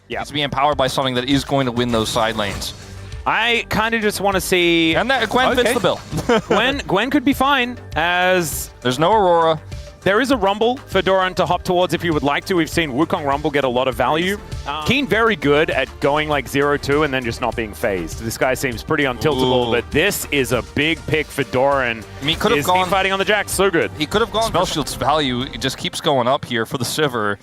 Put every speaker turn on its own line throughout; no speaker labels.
Yeah.
He's being empowered by something that is going to win those side lanes.
I kind of just want to see...
And that Gwen fits the bill.
Gwen could be fine, as...
There's no Aurora.
There is a Rumble for Doran to hop towards if you would like to. We've seen Wukong Rumble get a lot of value. Keen very good at going like 0-2 and then just not being phased. This guy seems pretty untiltable, but this is a big pick for Doran.
I mean, he could have gone...
fighting on the Jax, so good.
He could have gone... Spell Shield's value, it just keeps going up here for the Sivir.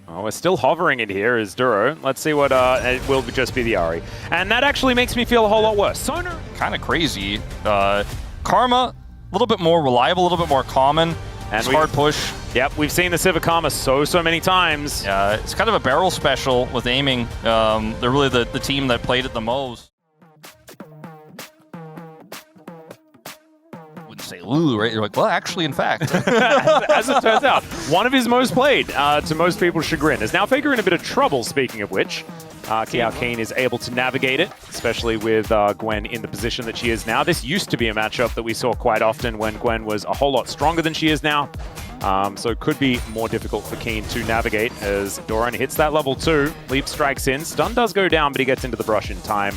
Oh, we're still hovering it here as Duro. Let's see what it will just be the Ahri. And that actually makes me feel a whole lot worse. Sonar.
Kind of crazy. Karma, a little bit more reliable, a little bit more common. And hard push.
Yep, we've seen the Sivir Karma so many times.
It's kind of a barrel special with aiming. They're really the team that played it the most. Say Lulu, right? You're like, well, actually, in fact.
As it turns out, one of his most played, to most people's chagrin. Is now Faker in a bit of trouble, speaking of which. Kiao Kane is able to navigate it, especially with Gwen in the position that she is now. This used to be a matchup that we saw quite often when Gwen was a whole lot stronger than she is now. So it could be more difficult for Keen to navigate as Doran hits that level 2. Leap strikes in. Stun does go down, but he gets into the brush in time.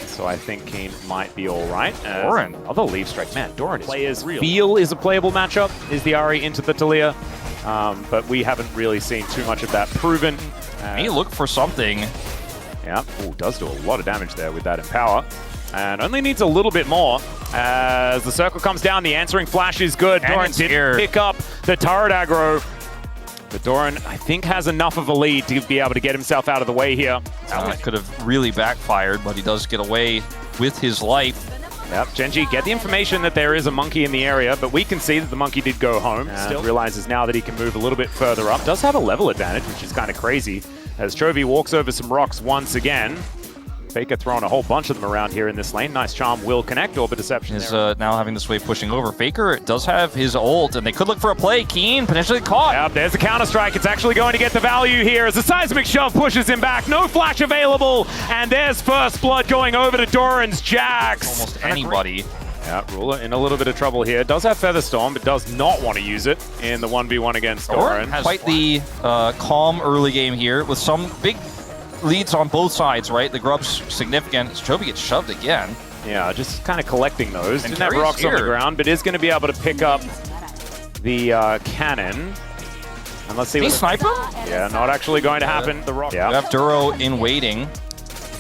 So I think Keen might be all right.
Doran.
Other leaf strike. Man, Doran players feel is a playable matchup, is the Ahri into the Talia. But we haven't really seen too much of that proven.
He looked for something.
Yeah, ooh, does do a lot of damage there with that Empower. And only needs a little bit more. As the circle comes down, the answering flash is good. Doran did pick up the turret aggro. But Doran, I think, has enough of a lead to be able to get himself out of the way here.
That could have really backfired, but he does get away with his life.
Yep, Genji, get the information that there is a monkey in the area, but we can see that the monkey did go home. Still realizes now that he can move a little bit further up. Does have a level advantage, which is kind of crazy, as Chovy walks over some rocks once again. Faker throwing a whole bunch of them around here in this lane. Nice charm will connect. Orb of Deception
is now having this wave pushing over. Faker does have his ult, and they could look for a play. Keen potentially caught.
Yep, there's the counter-strike. It's actually going to get the value here as the seismic shove pushes him back. No flash available, and there's first blood going over to Doran's Jax.
Almost anybody.
Yeah, Ruler in a little bit of trouble here. Does have Featherstorm, but does not want to use it in the 1v1 against Doran.
Has quite the calm early game here with some big leads on both sides, right? The grub's significant. Chovy gets shoved again.
Yeah, just kind of collecting those.
And
didn't have rocks on the ground, but is going to be able to pick up the cannon. And let's see
what... Did he snipe him?
Yeah, not actually going to happen. The rock.
Yeah. We have Duro in waiting.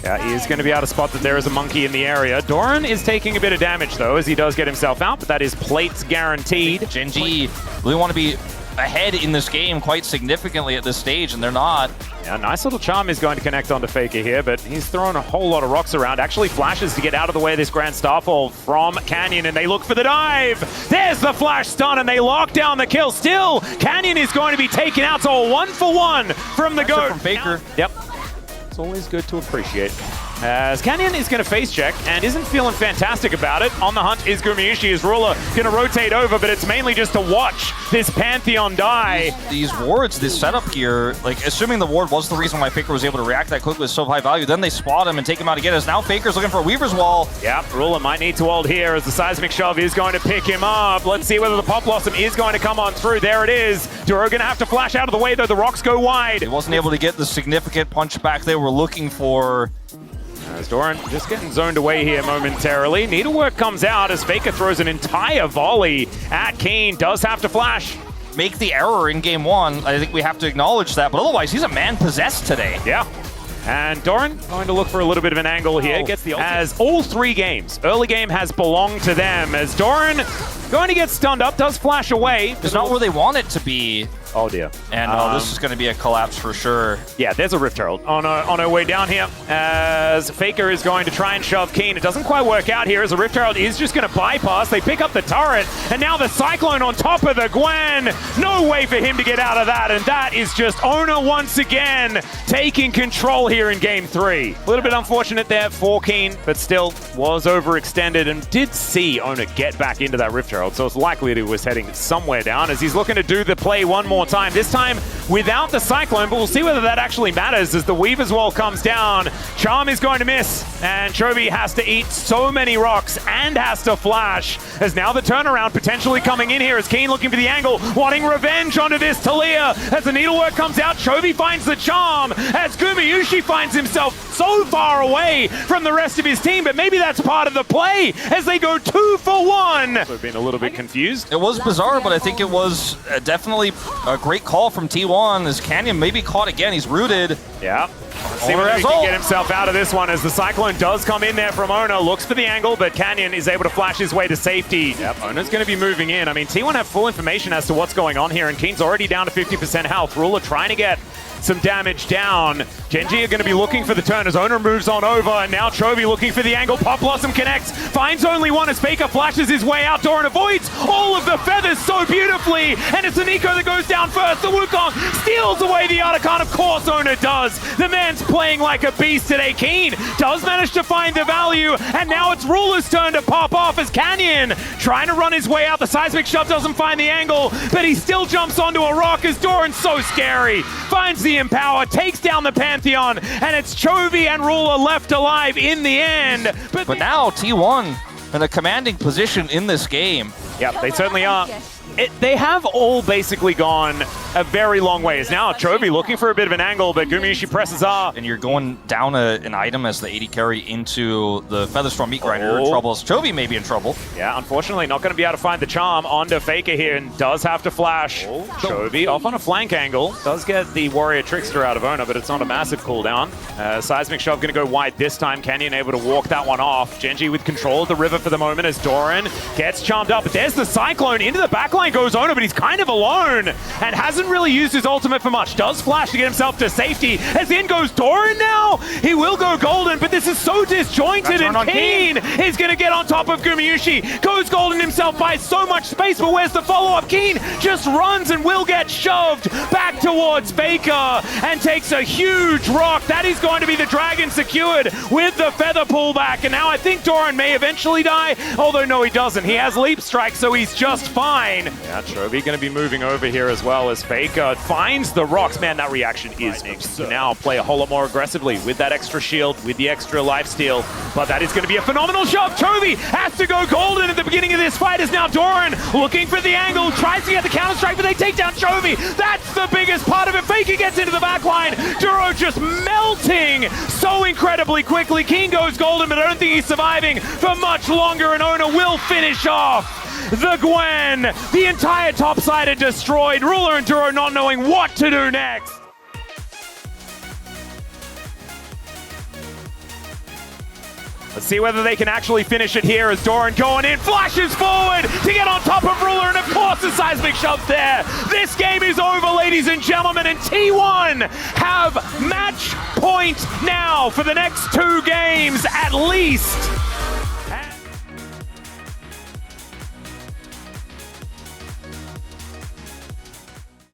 Yeah, he is going to be able to spot that there is a monkey in the area. Doran is taking a bit of damage, though, as he does get himself out, but that is plates guaranteed.
Genji really want to be ahead in this game quite significantly at this stage, and they're not.
Yeah, nice little charm is going to connect onto Faker here, but he's throwing a whole lot of rocks around. Actually flashes to get out of the way of this Grand Starfall from Canyon, and they look for the dive. There's the flash stun, and they lock down the kill. Still, Canyon is going to be taken out, so a 1-for-1 from the GOAT.
From Faker.
Yep. It's always good to appreciate. As Canyon is going to face check and isn't feeling fantastic about it. On the hunt is Gumiushi. His Ruler going to rotate over, but it's mainly just to watch this Pantheon die.
These wards, this setup here, like assuming the ward was the reason why Faker was able to react that quickly with so high value, then they spot him and take him out again. As now Faker's looking for a Weaver's Wall.
Yep, Ruler might need to ult here as the Seismic Shove is going to pick him up. Let's see whether the Pop Blossom is going to come on through. There it is. Duro going to have to flash out of the way, though. The rocks go wide.
He wasn't able to get the significant punch back they were looking for.
As Doran just getting zoned away here momentarily. Needlework comes out as Faker throws an entire volley at Keen. Does have to flash.
Make the error in game 1. I think we have to acknowledge that, but otherwise he's a man possessed today.
Yeah. And Doran going to look for a little bit of an angle here. Gets the ultimate. As all 3 games, early game has belonged to them. As Doran going to get stunned up, does flash away.
It's not where they want it to be.
Oh dear.
And this is going to be a collapse for sure.
Yeah, there's a Rift Herald on our way down here. As Faker is going to try and shove Keen. It doesn't quite work out here as the Rift Herald is just going to bypass. They pick up the turret, and now the Cyclone on top of the Gwen. No way for him to get out of that, and that is just Ona once again taking control here in game 3. A little bit unfortunate there for Keen, but still was overextended and did see Ona get back into that Rift Herald, so it's likely that he was heading somewhere down as he's looking to do the play one more more time. This time without the Cyclone, but we'll see whether that actually matters as the Weaver's Wall comes down. Charm is going to miss, and Chovy has to eat so many rocks and has to flash, as now the turnaround potentially coming in here as Keen looking for the angle, wanting revenge onto this Talia. As the needlework comes out, Chovy finds the charm, as Gumayushi finds himself so far away from the rest of his team, but maybe that's part of the play as they go 2 for 1. So been a little bit confused.
It was bizarre, but I think it was definitely a great call from T1 as Canyon maybe caught again. He's rooted.
Yeah. See whether he can get himself out of this one as the Cyclone does come in there from Ona, looks for the angle, but Canyon is able to flash his way to safety. Yep, Ona's going to be moving in. I mean, T1 have full information as to what's going on here, and Keen's already down to 50% health. Ruler trying to get some damage down. Genji are going to be looking for the turn as Ona moves on over, and now Chovy looking for the angle. Pop Blossom connects, finds only one as Faker flashes his way out. Doran avoids all of the feathers so beautifully, and it's Nico that goes down first. The Wukong steals away the Otacon. Of course Ona does. The man's playing like a beast today. Keen does manage to find the value, and now it's Ruler's turn to pop off as Canyon trying to run his way out. The seismic shove doesn't find the angle, but he still jumps onto a rock as Doran's so scary. Finds the Empower, takes down the Pantheon, and it's Chovy and Ruler left alive in the end. But
now T1 in a commanding position in this game.
Yeah, they certainly are. They have all basically gone a very long ways. Now Chovy looking for a bit of an angle, but Gumayushi presses up.
And you're going down an item as the AD carry into the Featherstorm Meat Grinder. You're in trouble. Chovy may be in trouble.
Yeah, unfortunately not going to be able to find the charm onto Faker here, and does have to flash. Chovy off on a flank angle. Does get the Warrior Trickster out of Ona, but it's not a massive cooldown. Seismic Shove going to go wide this time. Canyon able to walk that one off. Genji with control of the river for the moment as Doran gets charmed up. But there's the Cyclone into the backline goes Ona, but he's kind of alone and hasn't really used his ultimate for much. Does flash to get himself to safety, as in goes Doran now. He will go golden, but this is so disjointed, and Keen is going to get on top of Gumayushi. Goes golden himself by so much space, but where's the follow-up? Keen just runs and will get shoved back towards Faker and takes a huge rock. That is going to be the dragon secured with the feather pullback, and now I think Doran may eventually die, although no, he doesn't. He has leap strike, so he's just fine. Yeah, Chovy going to be moving over here as well as Faker finds the rocks. Man, that reaction is to now play a whole lot more aggressively with that extra shield, with the extra lifesteal. But that is going to be a phenomenal shove. Chovy has to go golden at the beginning of this fight as now Doran looking for the angle, tries to get the counter strike, but they take down Chovy. That's the biggest part of it. Faker gets into the backline. Duro just melting so incredibly quickly. Keen goes golden, but I don't think he's surviving for much longer, and Ona will finish off the Gwen. The entire top side are destroyed. Ruler and Duro not knowing what to do next. Let's see whether they can actually finish it here as Doran going in, flashes forward to get on top of Ruler, and of course the seismic shove there. This game is over, ladies and gentlemen, and T1 have match point now for the next 2 games at least.